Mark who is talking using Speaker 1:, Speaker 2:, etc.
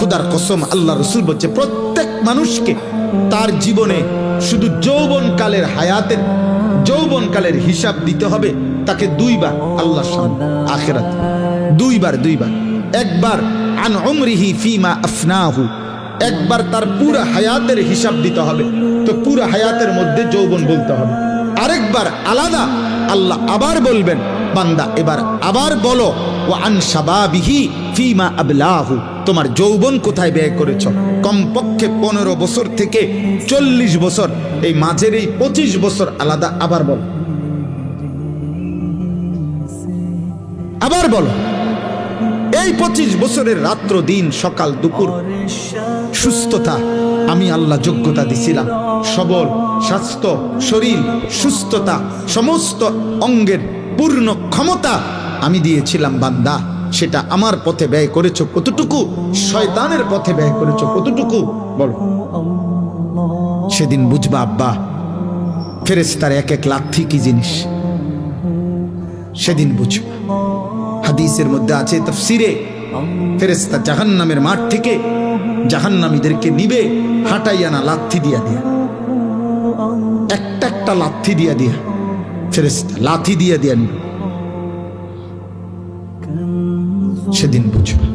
Speaker 1: খুদার কসম, আল্লাহ রসুল বলছে প্রত্যেক মানুষকে তার জীবনে শুধু যৌবনকালের হায়াতের যৌবনকালের হিসাব দিতে হবে তাকে দুইবার আল্লাহর সামনে আখিরাত, দুইবার। একবার আন উমরিহি ফিমা আফনাহু, একবার তার পুরো হায়াতের হিসাব দিতে হবে, তো পুরো হায়াতের মধ্যে যৌবন বলতে হবে। আরেকবার আলাদা আল্লাহ আবার বলবেন, বান্দা এবার আবার বলো ওয়া আন শাবাবিহি ফিমা আবলাহু, তোমার যৌবন কোথায় ব্যয় করেছ। কমপক্ষে 15 বছর থেকে 40 বছর, এই মাঝের এই 25 বছর আলাদা আবার বলো, আবার বলো। এই 25 বছরের রাত্র দিন সকাল দুপুর সুস্থতা আমি আল্লাহ যোগ্যতা দিছিলাম, সবল স্বাস্থ্য শরীর সুস্থতা সমস্ত অঙ্গের পূর্ণ ক্ষমতা আমি দিয়েছিলাম বান্দা, সেটা আমার পথে ব্যয় করেছো কতটুকু, শয়তানের পথে ব্যয় করেছো কতটুকু বলো। সেদিন বুঝবা আব্বা ফেরেশতার এক এক লাথি কি জিনিস, সেদিন বুঝবা। হাদিসের মধ্যে আছে তাফসিরে, ফেরেশতা জাহান্নামের মাঠ থেকে জাহান্নামীদেরকে নিবে হাঁটাইয়া না লাথি দিয়া একটা লাথি দিয়া ফেরেশতা লাথি দিয়া নিবে, সেদিন বুঝবা।